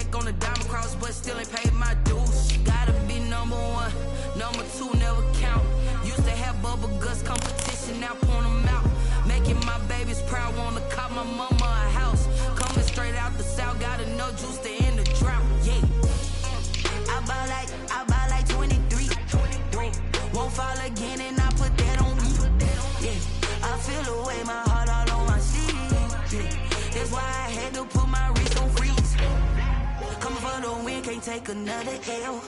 check on the diamond cross, but still ain't paid my dues. Gotta be number one, number two never count. Used to have bubble guts competition, now point them out. Making my babies proud, wanna cop my mama a house. Coming straight out the south, got enough juice to end the drought. Yeah, I buy like 23. Won't fall again, and I put that on me. Yeah, I feel the way, my heart all on my sleeve. Yeah, that's why I had to put my wrist on freeze. Coming for the win, can't take another L.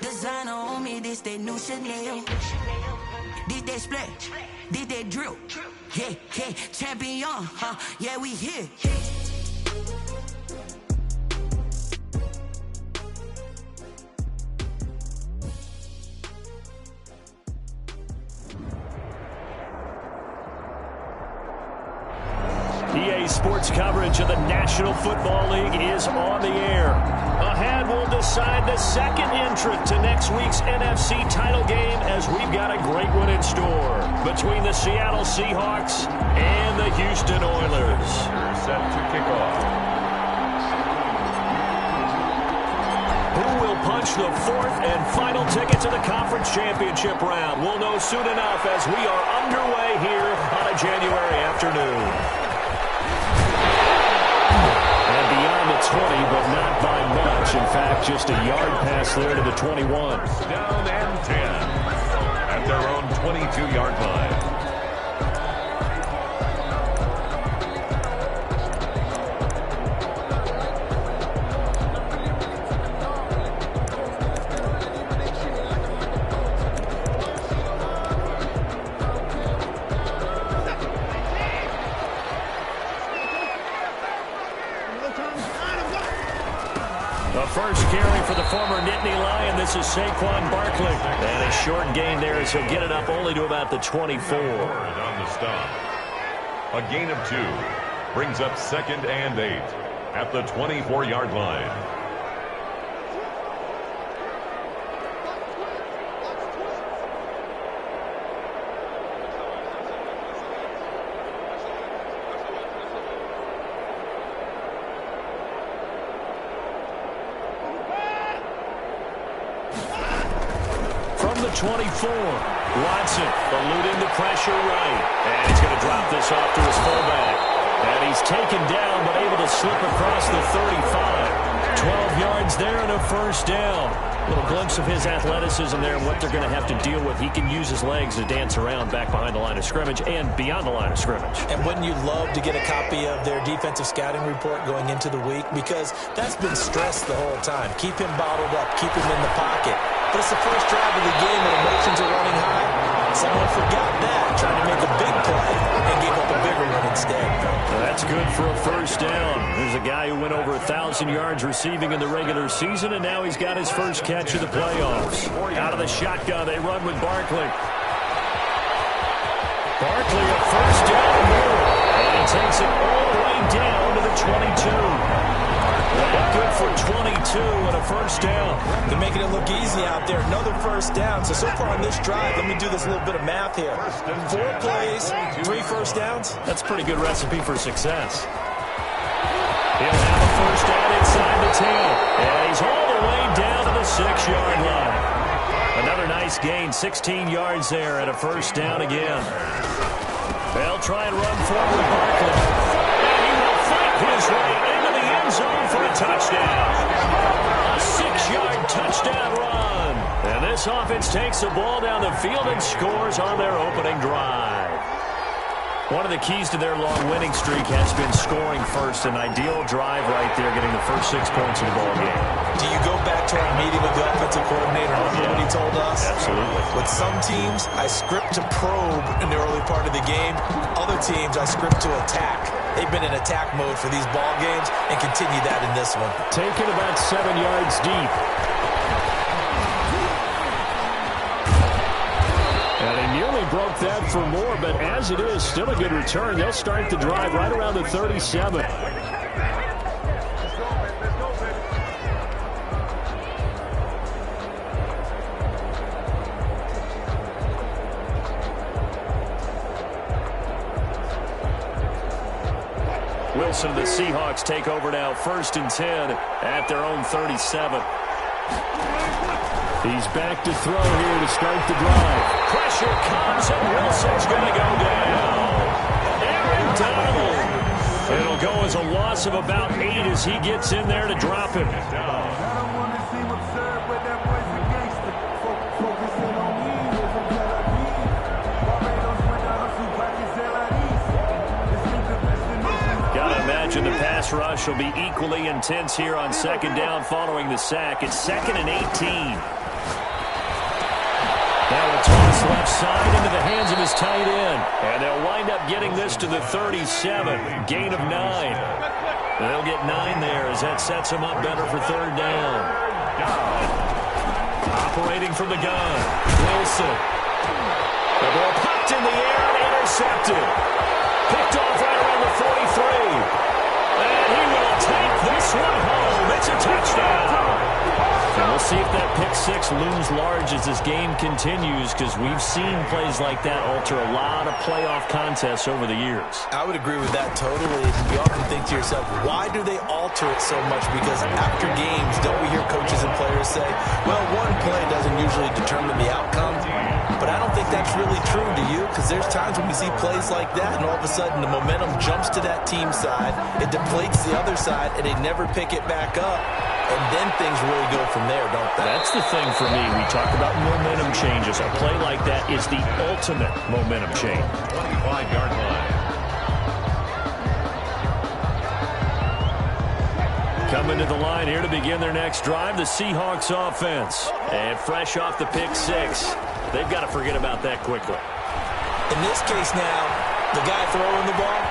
Designer on me, this that new Chanel. Did that splash, did that drill. Yeah, yeah, champion, huh? Yeah, we here. EA Sports coverage of the National Football League is on the air. Ahead, we'll decide the second entrant to next week's NFC title game, as we've got a great one in store between the Seattle Seahawks and the Houston Oilers. Set to kick off. Who will punch the fourth and final ticket to the conference championship round? We'll know soon enough as we are underway here on a January afternoon. And beyond the 20, but not by much. In fact, just a yard pass there to the 21. Down and 10 at their own 22-yard line. First carry for the former Nittany Lion. This is Saquon Barkley. And a short gain there as he'll get it up only to about the 24. On the stop. A gain of 2 brings up 2nd and 8 at the 24-yard line. From the 24, Watson eluding the pressure right. And he's going to drop this off to his fullback. And he's taken down, but able to slip across the 35. 12 yards there and a first down. A little glimpse of his athleticism there and what they're going to have to deal with. He can use his legs to dance around back behind the line of scrimmage and beyond the line of scrimmage. And wouldn't you love to get a copy of their defensive scouting report going into the week? Because that's been stressed the whole time. Keep him bottled up. Keep him in the pocket. But it's the first drive of the game and emotions are running high. Someone forgot that, trying to make a big play and gave up a bigger one instead. Well, that's good for a first down. There's a guy who went over 1,000 yards receiving in the regular season, and now he's got his first catch of the playoffs. Out of the shotgun, they run with Barkley. Barkley, a first down move, and he takes it all the way down to the 22. Good for 22 and a first down. They're making it look easy out there. Another first down. So far on this drive, let me do this little bit of math here. 4 plays, 3 first downs. That's a pretty good recipe for success. He'll have a first down inside the 10. And he's all the way down to the 6-yard line. Another nice gain, 16 yards there and a first down again. They'll try and run forward Barkley. And he will fight his way into the end zone for a touchdown. A 6-yard touchdown run. And this offense takes the ball down the field and scores on their opening drive. One of the keys to their long winning streak has been scoring first. An ideal drive right there, getting the first 6 points of the ball game. Do you go back to our meeting with the offensive coordinator and what he told us? Absolutely. With some teams, I script to probe in the early part of the game. Other teams, I script to attack. They've been in attack mode for these ball games and continue that in this one. Taken about 7 yards deep. And he nearly broke that for more, but as it is, still a good return. They'll start the drive right around the 37. Wilson, the Seahawks take over now, 1st and 10 at their own 37. He's back to throw here to start the drive. Pressure comes, and Wilson's going to go down. Aaron Donald. It'll go as a loss of about 8 as he gets in there to drop him. Gotta imagine the pass rush will be equally intense here on 2nd down following the sack. It's 2nd and 18. Now a toss left side into the hands of his tight end. And they'll wind up getting this to the 37. Gain of 9. They'll get 9 there as that sets him up better for 3rd down. Operating from the gun, Wilson. The ball popped in the air and intercepted. Picked off right around the 43. And he will take this one home. It's a touchdown. And we'll see if that pick 6 looms large as this game continues, because we've seen plays like that alter a lot of playoff contests over the years. I would agree with that totally. You often think to yourself, why do they alter it so much? Because after games, don't we hear coaches and players say, well, one play doesn't usually determine the outcome. But I don't think that's really true, do you? Because there's times when we see plays like that, and all of a sudden the momentum jumps to that team side, it depletes the other side, and they never pick it back up. And then things really go from there, don't they? That's the thing for me. We talk about momentum changes. A play like that is the ultimate momentum change. 25-yard line. Coming to the line here to begin their next drive, the Seahawks offense. And fresh off the pick 6, they've got to forget about that quickly. In this case now, the guy throwing the ball,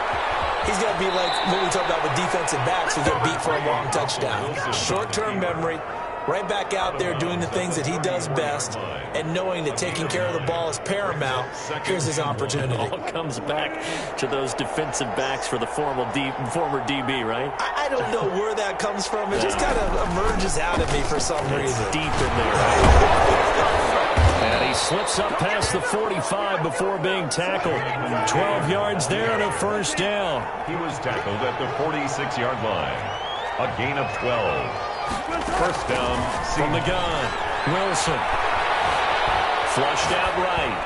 he's got to be like what we talk about with defensive backs who get beat for a long touchdown. Short-term memory, right back out there doing the things that he does best, and knowing that taking care of the ball is paramount. Here's his opportunity. It all comes back to those defensive backs for the former DB, right? I don't know where that comes from. It just kind of emerges out of me for some reason. Deep in there, right? And he slips up past the 45 before being tackled. 12 yards there and a 1st down. He was tackled at the 46-yard line. A gain of 12. 1st down. From the gun, Wilson. Flushed out right.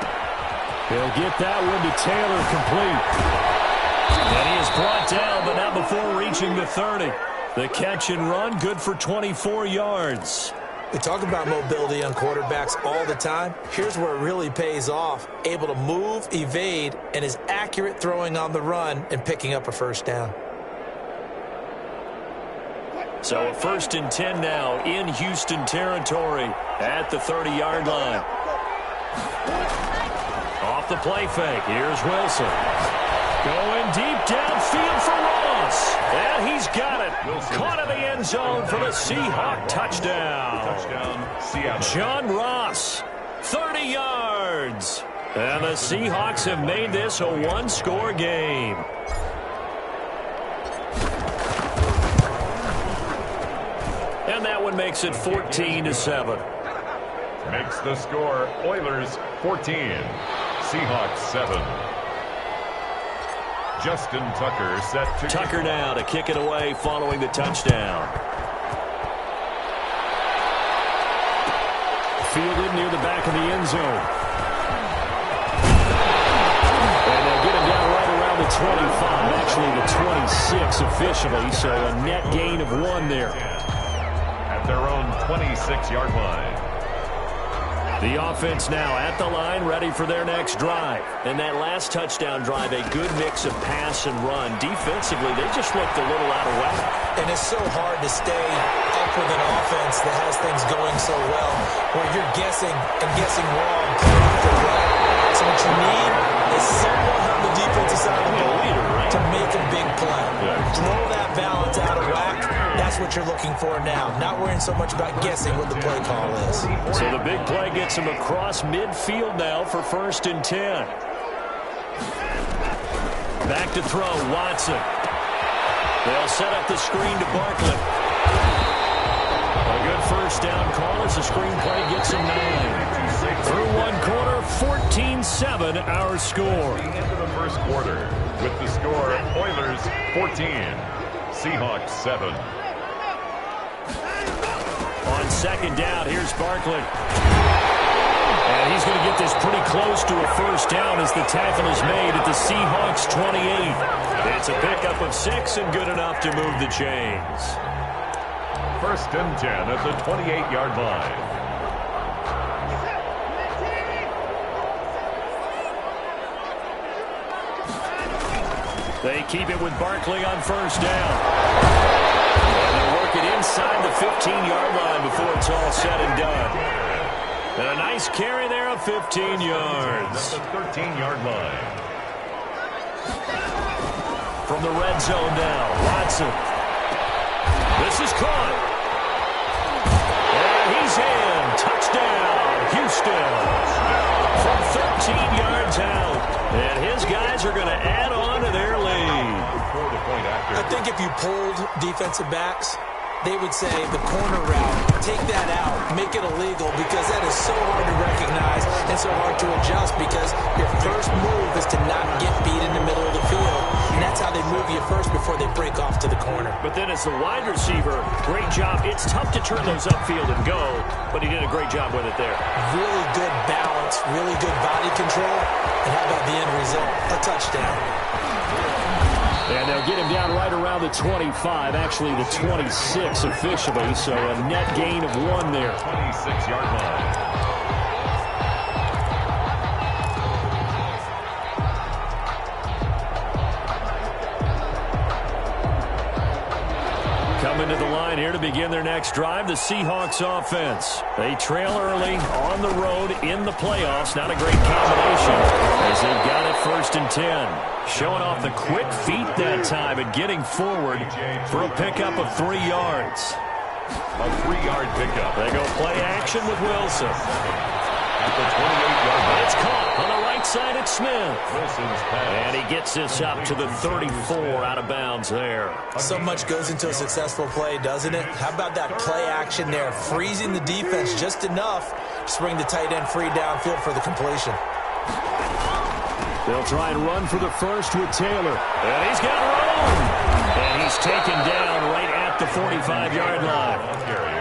They'll get that one to Taylor complete. And he is brought down, but not before reaching the 30. The catch and run, good for 24 yards. We talk about mobility on quarterbacks all the time. Here's where it really pays off. Able to move, evade, and is accurate throwing on the run and picking up a 1st down. So a 1st and 10 now in Houston territory at the 30-yard line. Off the play fake, here's Wilson. Going deep downfield for Ross. And he's got it. Caught in the end zone for the Seahawk touchdown. Seattle. John Ross, 30 yards. And the Seahawks have made this a 1-score game. And that one makes it 14-7. Makes the score Oilers 14, Seahawks 7. Justin Tucker set to... Tucker now to kick it away following the touchdown. Fielded near the back of the end zone. And they'll get him down right around the 25, actually the 26 officially, so a net gain of 1 there. At their own 26-yard line. The offense now at the line, ready for their next drive. And that last touchdown drive, a good mix of pass and run. Defensively, they just looked a little out of whack. And it's so hard to stay up with an offense that has things going so well, where you're guessing and guessing wrong play after play. So what you need is someone on the defensive side of the ball to make a big play. Throw that balance out of whack. That's what you're looking for now. Not worrying so much about guessing what the play call is. So the big play gets him across midfield now for 1st and 10. Back to throw, Watson. They'll set up the screen to Barkley. A good 1st down call as the screen play gets him 9. Through 1 quarter, 14 14-7 our score. The end of the first quarter with the score Oilers 14, Seahawks 7. On second down, here's Barkley. And he's going to get this pretty close to a first down as the tackle is made at the Seahawks 28. It's a pickup of 6 and good enough to move the chains. First and 10 at the 28-yard line. They keep it with Barkley on first down. And they work it inside the 15-yard line before it's all said and done. And a nice carry there of 15 yards. At the 13-yard line. From the red zone now, Watson. This is caught. And he's in. Touchdown, Houston. From 13 yards out. And his guys are going to add on to their lead. I think if you pulled defensive backs, they would say the corner route, take that out, make it illegal, because that is so hard to recognize and so hard to adjust, because your first move is to not get beat in the middle of the field, and that's how they move you first before they break off to the corner. But then as the wide receiver, great job. It's tough to turn those upfield and go, but he did a great job with it there. Really good balance, really good body control, and how about the end result? A touchdown. And they'll get him down right around the 25, actually the 26 officially, so a net gain of 1 there. 26-yard line. Coming to the line here to begin their next drive, the Seahawks offense. They trail early on the road in the playoffs. Not a great combination as they've got it first and 10. Showing off the quick feet that time and getting forward for a pickup of 3 yards. A 3-yard pickup. They go play action with Wilson. At the 28-yard line. It's caught on the right side at Smith. Wilson's pass. And he gets this up to the 34 out of bounds there. So much goes into a successful play, doesn't it? How about that play action there, freezing the defense just enough to bring the tight end free downfield for the completion. They'll try and run for the first with Taylor. And he's got room. And he's taken down right at the 45-yard line.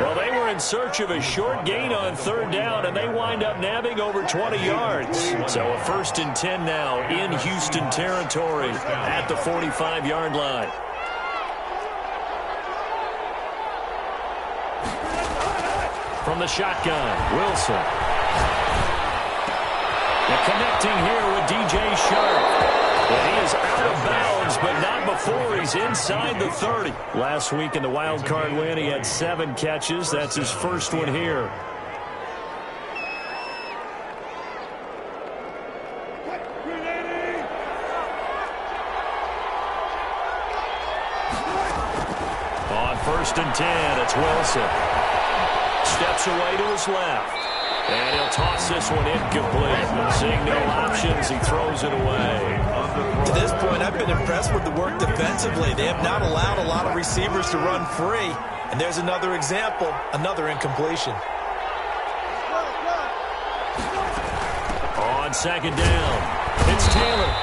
Well, they were in search of a short gain on third down, and they wind up nabbing over 20 yards. So a first and 10 now in Houston territory at the 45-yard line. From the shotgun, Wilson. And connecting here with DJ Sharp. And he is out of bounds, but not before he's inside the 30. Last week in the wild card win, he had 7 catches. That's his first one here. On first and 10, it's Wilson. Steps away to his left. And he'll toss this one incomplete. Seeing no options, he throws it away. To this point, I've been impressed with the work defensively. They have not allowed a lot of receivers to run free. And there's another example, another incompletion. On second down, it's Taylor.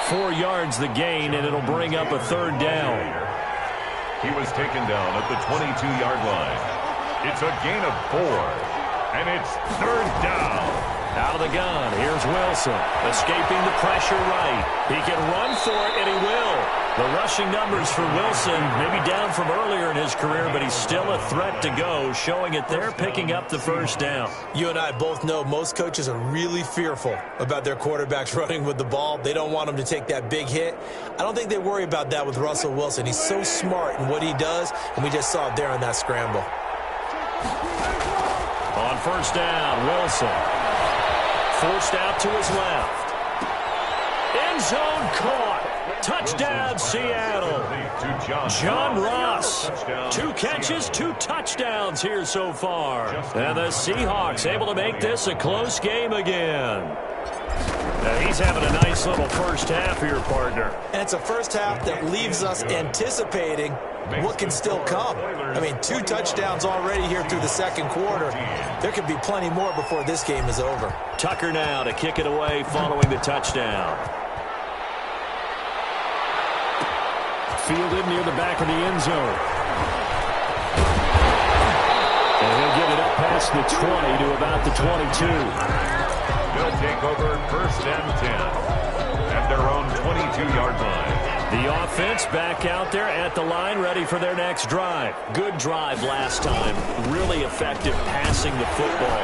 4 yards the gain, and it'll bring up a third down. He was taken down at the 22-yard line. It's a gain of 4. And it's third down. Out of the gun, here's Wilson. Escaping the pressure right. He can run for it, and he will. The rushing numbers for Wilson, maybe down from earlier in his career, but he's still a threat to go, showing it there, picking up the first down. You and I both know most coaches are really fearful about their quarterbacks running with the ball. They don't want them to take that big hit. I don't think they worry about that with Russell Wilson. He's so smart in what he does, and we just saw it there on that scramble. On first down, Wilson. Forced out to his left. End zone caught. Touchdown, Seattle. John Ross. 2 catches, 2 touchdowns here so far. And the Seahawks able to make this a close game again. He's having a nice little first half here, partner. And it's a first half that leaves us anticipating what can still come. I mean, 2 touchdowns already here through the second quarter. There could be plenty more before this game is over. Tucker now to kick it away following the touchdown. Fielded near the back of the end zone. And he'll get it up past the 20 to about the 22. They'll take over 1st and 10 at their own 22-yard line. The offense back out there at the line, ready for their next drive. Good drive last time. Really effective passing the football.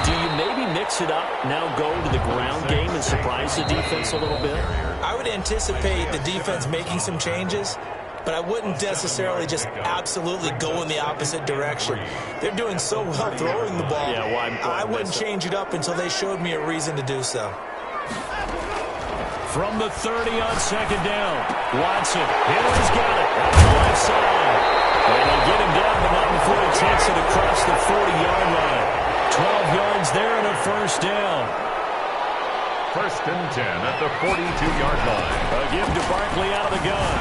Do you maybe mix it up, now go to the ground game and surprise the defense a little bit? I would anticipate the defense making some changes, but I wouldn't necessarily just absolutely go in the opposite direction. They're doing so well throwing the ball. Yeah, well, I wouldn't change it up until they showed me a reason to do so. From the 30 on second down, Watson, he's got it, out to the left side. And they get him down, but not before he takes it across the 40-yard line. 12 yards there and a first down. 1st and 10 at the 42-yard line. A give to Barkley out of the gun.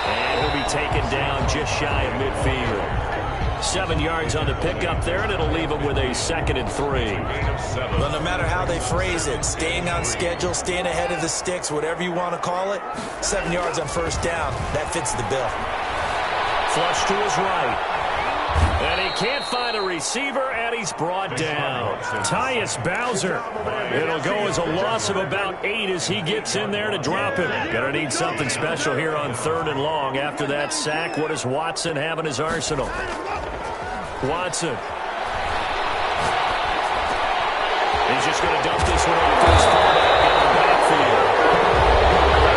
And he'll be taken down just shy of midfield. 7 yards on the pickup there, and it'll leave him with a 2nd and 3. Well, no matter how they phrase it, staying on schedule, staying ahead of the sticks, whatever you want to call it, 7 yards on first down, that fits the bill. Flush to his right. And he can't find a receiver, and he's brought down. Tyus Bowser. It'll go as a loss of about 8 as he gets in there to drop him. Gonna need something special here on 3rd and long. After that sack, what does Watson have in his arsenal? Watson. He's just going to dump this one over to his fullback in the backfield.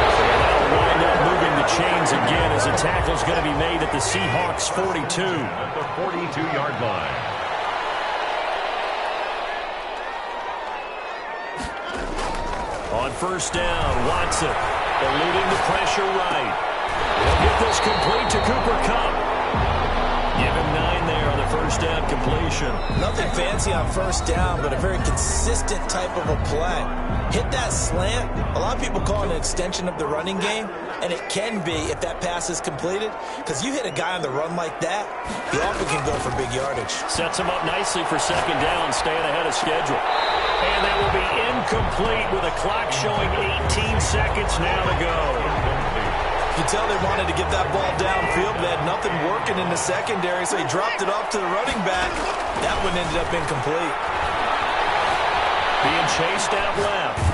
And that'll wind up moving the chains again as a tackle's going to be made at the Seahawks 42. At the 42-yard line. On first down, Watson eluding the pressure right. He'll get this complete to Cooper Kupp. Give him 9 there on the first down completion. Nothing fancy on first down, but a very consistent type of a play. Hit that slant. A lot of people call it an extension of the running game, and it can be if that pass is completed, because you hit a guy on the run like that, he often can go for big yardage. Sets him up nicely for second down, staying ahead of schedule. And that will be incomplete with a clock showing 18 seconds now to go. You can tell they wanted to get that ball downfield. They had nothing working in the secondary, so he dropped it off to the running back. That one ended up incomplete. Being chased out left.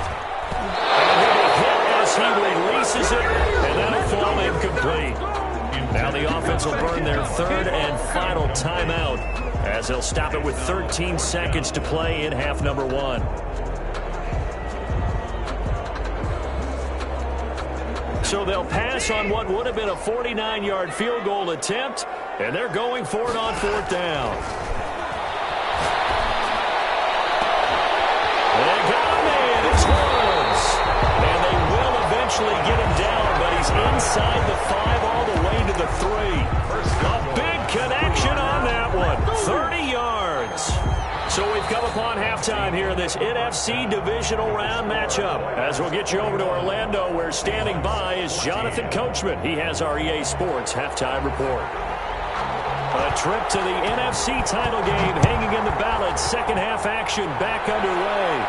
And he'll be hit as he releases it, and that'll fall incomplete. Now the offense will burn their 3rd and final timeout as they'll stop it with 13 seconds to play in half number 1. So they'll pass on what would have been a 49-yard field goal attempt, and they're going for it on 4th down. They got him in. It's Horns. And they will eventually get him down, but he's inside the 5 all the way to the 3. A big connection on that one. 30 yards. So we've come upon halftime here in this NFC divisional round matchup. As we'll get you over to Orlando, where standing by is Jonathan Coachman. He has our EA Sports halftime report. A trip to the NFC title game hanging in the balance. Second half action back underway.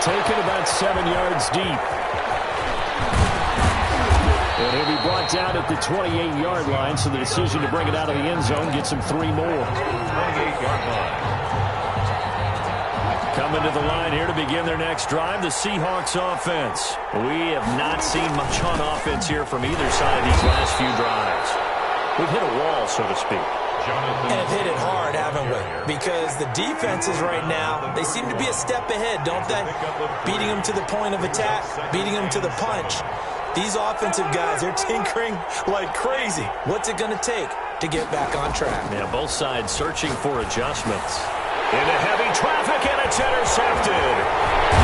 Taken about 7 yards deep. And he'll be brought down at the 28-yard line, so the decision to bring it out of the end zone gets him 3 more. 28-yard line. Coming to the line here to begin their next drive, the Seahawks offense. We have not seen much on offense here from either side of these last few drives. We've hit a wall, so to speak. And have hit it hard, haven't we? Because the defenses right now, they seem to be a step ahead, don't they? Beating them to the point of attack, beating them to the punch. These offensive guys, they're tinkering like crazy. What's it going to take to get back on track? Yeah, both sides searching for adjustments. Into heavy traffic, and it's intercepted.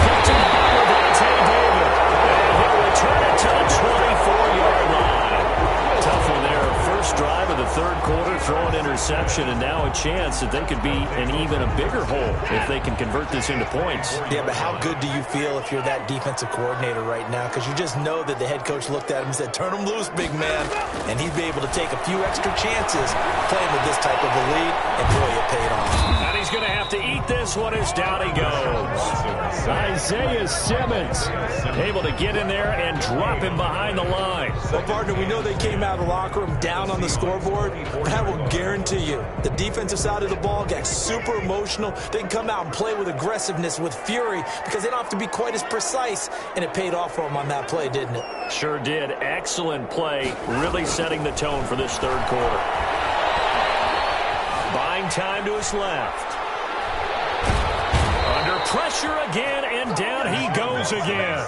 Picked up by Levante David. And he'll return it to the 24-yard line. Tough one there. First first drive of the third quarter, throw an interception, and now a chance that they could be in even a bigger hole if they can convert this into points. Yeah, but how good do you feel if you're that defensive coordinator right now? Because you just know that the head coach looked at him and said, turn him loose, big man. And he'd be able to take a few extra chances playing with this type of a lead, and boy, it paid off. And he's going to have to eat this one as down he goes. Isaiah Simmons able to get in there and drop him behind the line. Well, partner, we know they came out of the locker room down on the scoreboard, but I will guarantee you the defensive side of the ball got super emotional. They can come out and play with aggressiveness, with fury, because they don't have to be quite as precise, and it paid off for them on that play, didn't it? Sure did. Excellent play, really setting the tone for this third quarter. Buying time to his left. Under pressure again, and down he goes again.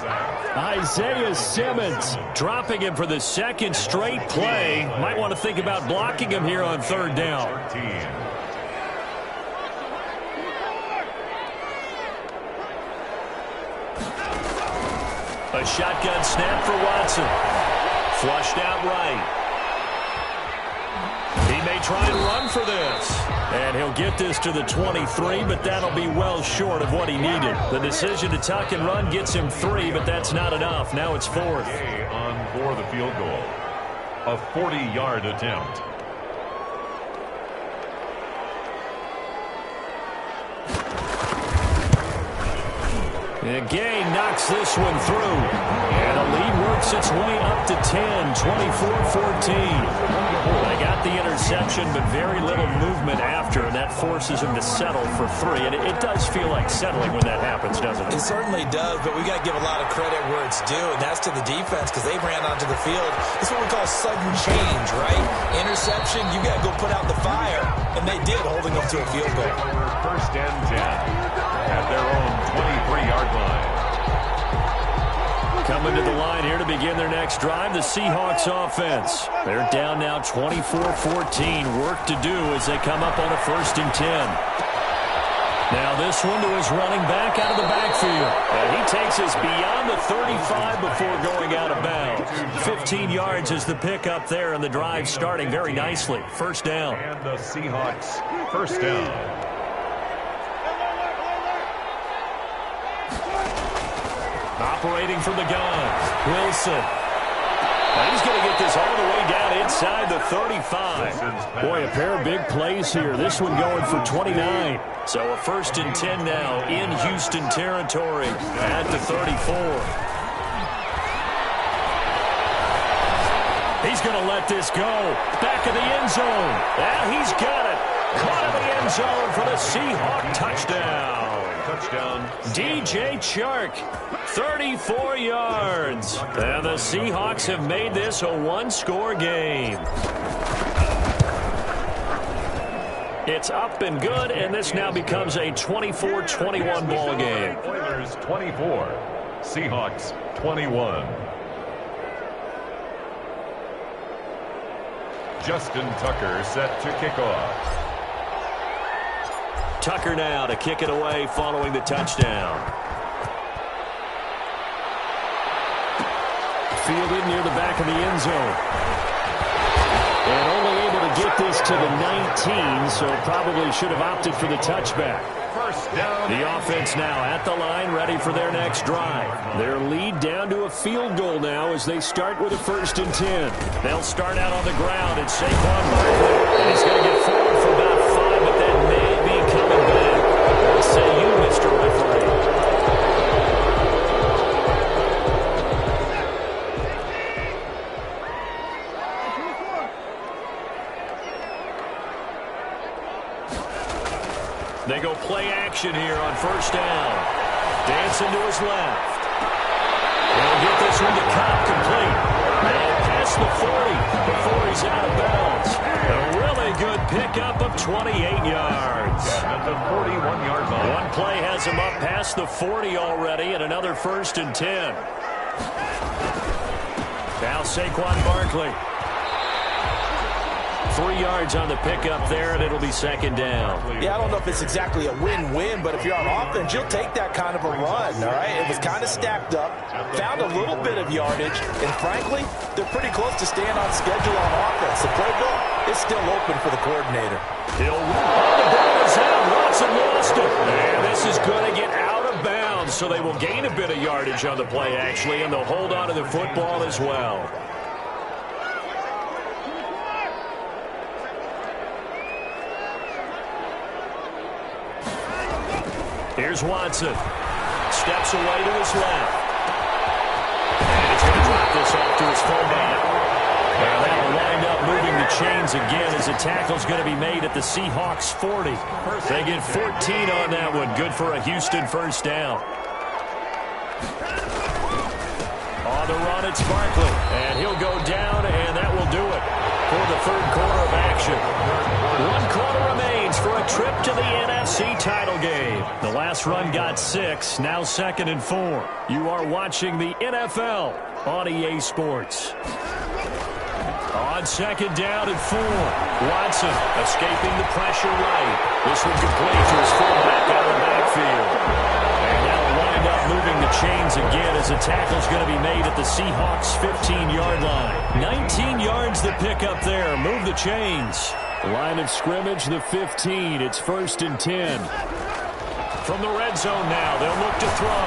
Isaiah Simmons dropping him for the second straight play. Might want to think about blocking him here on third down. A shotgun snap for Watson. Flushed out right. He may try and run for this. And he'll get this to the 23, but that'll be well short of what he needed. The decision to tuck and run gets him 3, but that's not enough. Now it's 4th. On for the field goal. A 40-yard attempt. And Gay knocks this one through. And the lead works its way up to 10, 24-14. They got the interception, but very little movement after, and that forces him to settle for 3. And it does feel like settling when that happens, doesn't it? It certainly does, but we got to give a lot of credit where it's due, and that's to the defense, because they ran onto the field. It's what we call sudden change, right? Interception, you got to go put out the fire, and they did, holding them to a field goal. First and 10 at their own 23-yard line. Coming to the line here to begin their next drive, the Seahawks offense. They're down now 24-14. Work to do as they come up on a 1st and 10. Now this one to his running back out of the backfield. And he takes us beyond the 35 before going out of bounds. 15 yards is the pickup there, and the drive starting very nicely. First down. And the Seahawks first down. Operating from the gun, Wilson. Now he's going to get this all the way down inside the 35. Boy, a pair of big plays here. This one going for 29. So a 1st and 10 now in Houston territory at the 34. He's going to let this go. Back of the end zone. Yeah, he's got it. Caught in the end zone for the Seahawk touchdown. Touchdown. DJ Chark, 34 yards. And the Seahawks have made this a one-score game. It's up and good, and this now becomes a 24-21 ball game. Oilers 24, Seahawks 21. Justin Tucker set to kick off. Tucker now to kick it away following the touchdown. Fielded near the back of the end zone. And only able to get this to the 19, so probably should have opted for the touchback. First down. The offense now at the line, ready for their next drive. Their lead down to a field goal now as they start with a 1st and 10. They'll start out on the ground. It's Saquon Barkley. And he's going to get forward for about 5, but that may be coming back. What say you, Mr. Referee? They go play action here on 1st down. Dancing to his left. They'll get this one to Cobb complete. And past the 40 before he's out of bounds. A really good pickup of 28 yards. At the 41-yard line. One play has him up past the 40 already, and another 1st and 10. Now Saquon Barkley. 3 yards on the pickup there, and it'll be second down. Yeah, I don't know if it's exactly a win-win, but if you're on offense, you'll take that kind of a run, all right? It was kind of stacked up, found a little bit of yardage, and frankly, they're pretty close to staying on schedule on offense. The playbook is still open for the coordinator. He'll run. The ball is out. Watson lost it. And this is going to get out of bounds, so they will gain a bit of yardage on the play, actually, and they'll hold on to the football as well. Here's Watson. Steps away to his left. And he's going to drop this off to his fullback. And that'll wind up moving the chains again as the tackle's going to be made at the Seahawks 40. They get 14 on that one. Good for a Houston first down. On the run, it's Barkley. And he'll go down, and that will do it for the third quarter of action. 1 quarter remains for a trip to the NFC title game. The last run got 6, now 2nd and 4. You are watching the NFL on EA Sports. On 2nd down and 4. Watson escaping the pressure right. This one complete to his fullback out of the backfield. And that'll wind up moving the chains again as the tackle's going to be made at the Seahawks 15-yard line. 19 yards the pickup there. Move the chains. Line of scrimmage, the 15. It's 1st and 10. From the red zone now, they'll look to throw.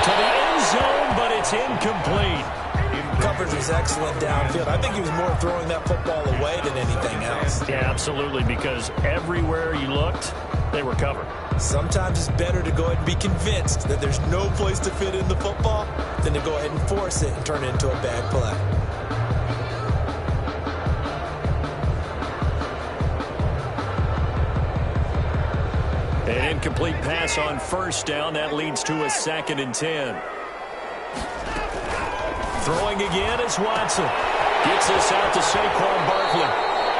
To the end zone, but it's incomplete. Coverage was excellent downfield. I think he was more throwing that football away than anything else. Yeah, absolutely, because everywhere you looked, they were covered. Sometimes it's better to go ahead and be convinced that there's no place to fit in the football than to go ahead and force it and turn it into a bad play. An incomplete pass on first down. That leads to a 2nd and 10. Throwing again is Watson. Gets this out to Saquon Barkley.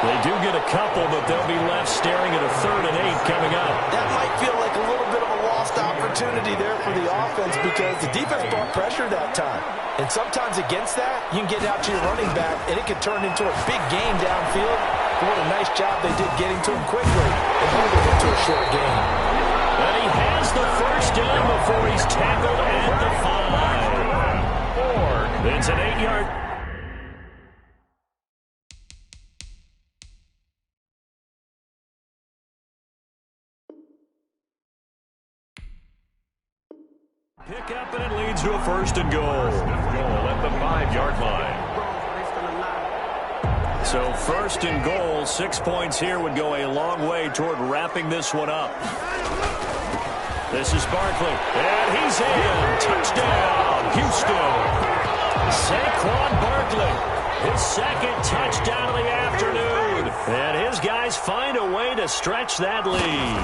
They do get a couple, but they'll be left staring at a 3rd and 8 coming up. That might feel like a little bit of a lost opportunity there for the offense because the defense brought pressure that time. And sometimes against that, you can get out to your running back, and it can turn into a big game downfield. But what a nice job they did getting to him quickly and moving him to a short game. And he has the first down before he's tackled at the 5. It's an 8-yard. Pick up, and it leads to a 1st and goal. At the 5-yard line. So 1st and goal, 6 points here would go a long way toward wrapping this one up. This is Barkley, and he's in. Touchdown, Houston. Saquon Barkley, his 2nd touchdown of the afternoon. And his guys find a way to stretch that lead.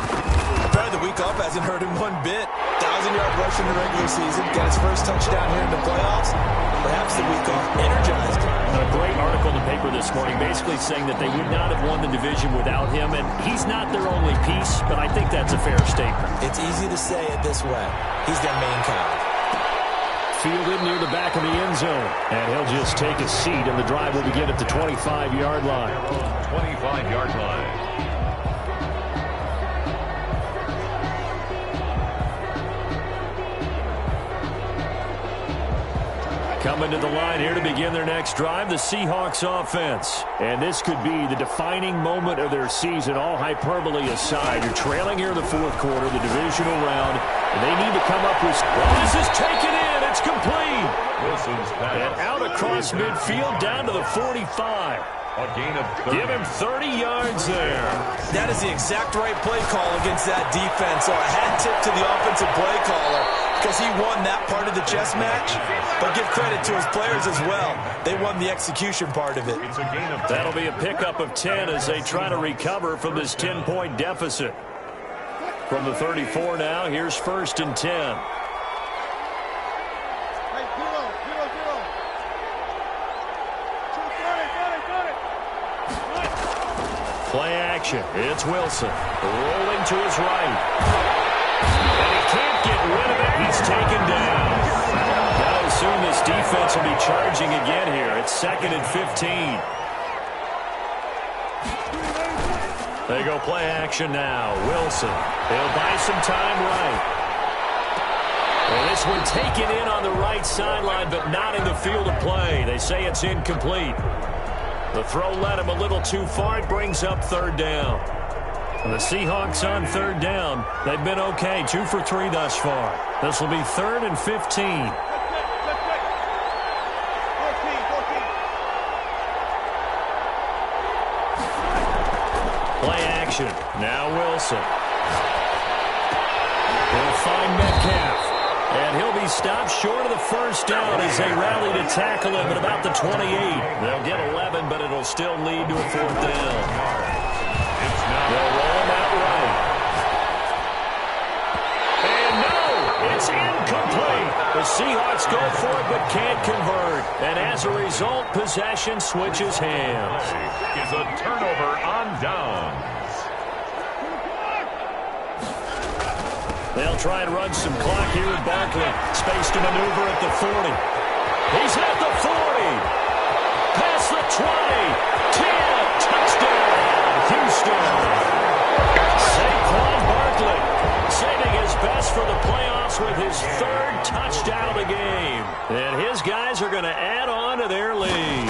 Probably the week off hasn't hurt him one bit. 1,000-yard rush in the regular season. Got his first touchdown here in the playoffs. Perhaps the week off energized him. A great article in the paper this morning basically saying that they would not have won the division without him. And he's not their only piece, but I think that's a fair statement. It's easy to say it this way. He's their main guy. Fielded near the back of the end zone. And he'll just take a seat, and the drive will begin at the 25-yard line. 25-yard line. Coming to the line here to begin their next drive, the Seahawks offense. And this could be the defining moment of their season, all hyperbole aside. You're trailing here in the 4th quarter, the divisional round, and they need to come up with... Well, this is taken in. It's complete. And out across midfield down to the 45. A gain of 30. Give him 30 yards there. That is the exact right play call against that defense. So a hat tip to the offensive play caller because he won that part of the chess match. But give credit to his players as well. They won the execution part of it. It's a gain of 10. That'll be a pickup of 10 as they try to recover from this 10-point deficit. From the 34 now, here's 1st and 10. Play action. It's Wilson. Rolling to his right. And he can't get rid of it. He's taken down. Now I assume this defense will be charging again here. It's 2nd and 15. They go play action now. Wilson. He'll buy some time right. And this one taken in on the right sideline, but not in the field of play. They say it's incomplete. The throw led him a little too far. It brings up third down. And the Seahawks on third down. They've been okay. 2 for 3 thus far. This will be 3rd and 15. Play action. Now Wilson. He'll find Metcalf. And he'll be stopped short of the first down as they rally to tackle him at about the 28. They'll get 11, but it'll still lead to a 4th down. They'll roll him out right. And no, it's incomplete. The Seahawks go for it but can't convert. And as a result, possession switches hands. Is a turnover on downs. They'll try and run some clock here with Barkley. Space to maneuver at the 40. He's at the 40. Past the 20. 10. Touchdown, Houston. Saquon Barkley saving his best for the playoffs with his 3rd touchdown of the game. And his guys are going to add on to their lead.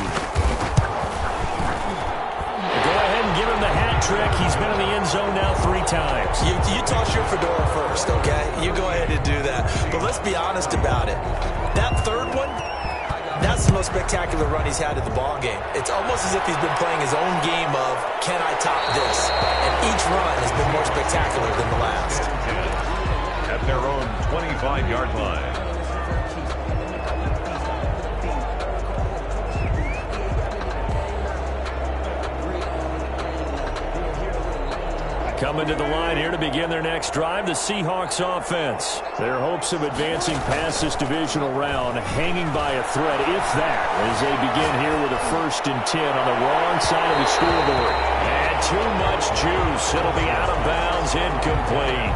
Go ahead and give him the hat trick. He's been in the end zone now 3 times. You toss your fedora first, okay? You go ahead and do that. But let's be honest about it. That 3rd one, that's the most spectacular run he's had in the ball game. It's almost as if he's been playing his own game of, can I top this? And each run has been more spectacular than the last. At their own 25-yard line. Coming to the line here to begin their next drive, the Seahawks offense. Their hopes of advancing past this divisional round hanging by a thread, if that, as they begin here with a 1st and 10 on the wrong side of the scoreboard. And too much juice. It'll be out of bounds, incomplete.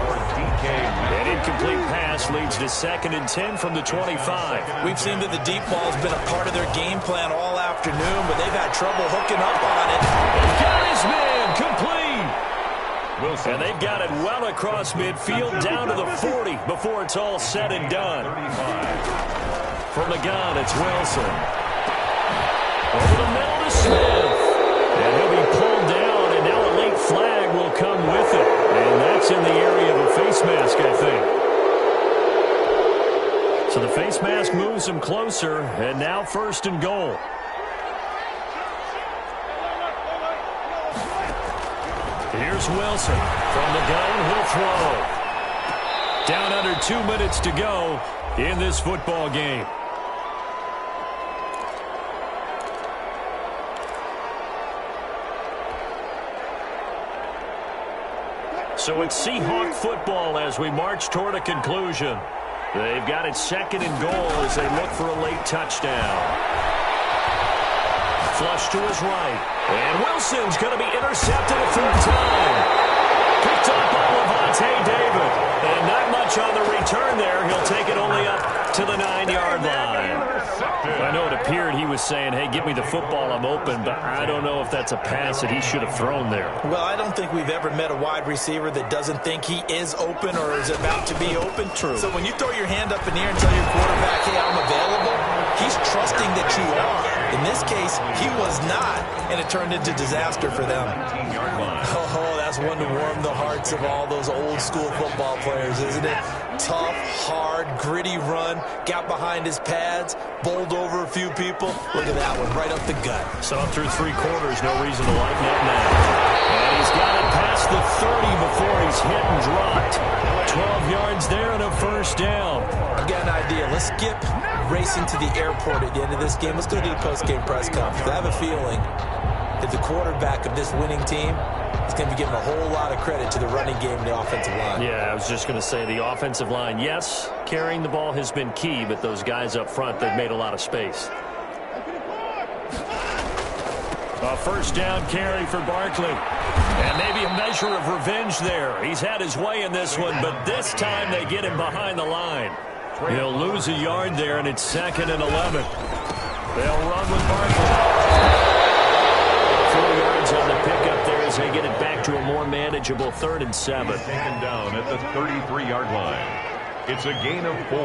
An incomplete pass leads to 2nd and 10 from the 25. We've seen that the deep ball has been a part of their game plan all afternoon, but they've had trouble hooking up on it. Got his man, complete. Wilson. And they've got it well across midfield down to the 40 before it's all said and done. 35. From the gun, it's Wilson. Over the middle to Smith. And he'll be pulled down, and now a late flag will come with it. And that's in the area of a face mask, I think. So the face mask moves him closer, and now 1st and goal. Here's Wilson. From the gun, he'll throw. Down under 2 minutes to go in this football game. So it's Seahawk football as we march toward a conclusion. They've got it 2nd and goal as they look for a late touchdown. Flush to his right. And Wilson's going to be intercepted a 3rd time. Picked up by Levante David. And not much on the return there. He'll take it only up to the 9-yard line. I know it appeared he was saying, hey, give me the football, I'm open, but I don't know if that's a pass that he should have thrown there. Well, I don't think we've ever met a wide receiver that doesn't think he is open or is about to be open. True. So when you throw your hand up in the air and tell your quarterback, hey, I'm available, he's trusting that you are. In this case, he was not, and it turned into disaster for them. Oh, that's one to warm the hearts of all those old-school football players, isn't it? Tough, hard, gritty run, got behind his pads, bowled over a few people. Look at that one, right up the gut. So up through 3 quarters, no reason to lighten up now. And he's got it past the 30 before he's hit and dropped. 12 yards there and a 1st down. I've got an idea. Let's skip racing to the airport at the end of this game. Let's go to the post-game press conference. I have a feeling that the quarterback of this winning team is going to be giving a whole lot of credit to the running game and the offensive line. Yeah, I was just going to say the offensive line, yes, carrying the ball has been key, but those guys up front, they've made a lot of space. A 1st down carry for Barkley. And maybe a measure of revenge there. He's had his way in this one, but this time they get him behind the line. He'll lose a yard there, and it's 2nd and 11. They'll run with Barkley. 4 yards on the pickup there as they get it back to a more manageable 3rd and 7. He's taken down at the 33-yard line. It's a gain of 4.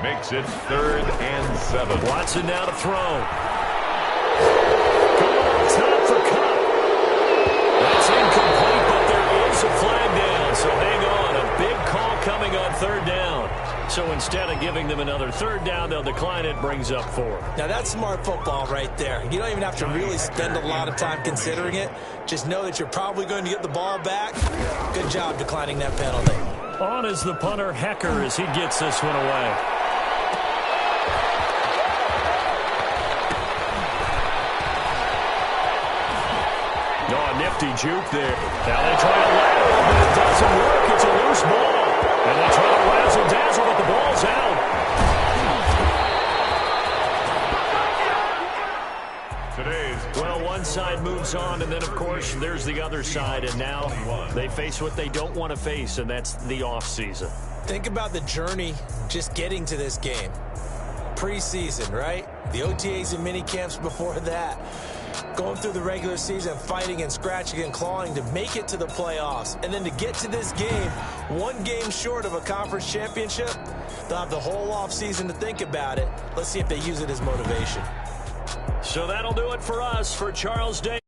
Makes it 3rd and 7. Watson now to throw. Going up top for Cup. That's incomplete, but there is a flag down. So hang on. A big call coming on 3rd down. So instead of giving them another 3rd down, they'll decline it. Brings up 4. Now, that's smart football right there. You don't even have to really spend a lot of time considering it. Just know that you're probably going to get the ball back. Good job declining that penalty. On is the punter, Hecker, as he gets this one away. Oh, nifty juke there. Now they try to lateral, but it doesn't work. It's a loose ball. And they try to razzle-dazzle, but the ball's out. Well, one side moves on, and then, of course, there's the other side. And now they face what they don't want to face, and that's the offseason. Think about the journey just getting to this game. Preseason, right? The OTAs and mini camps before that. Going through the regular season, fighting and scratching and clawing to make it to the playoffs. And then to get to this game, one game short of a conference championship, they'll have the whole offseason to think about it. Let's see if they use it as motivation. So that'll do it for us. For Charles Day.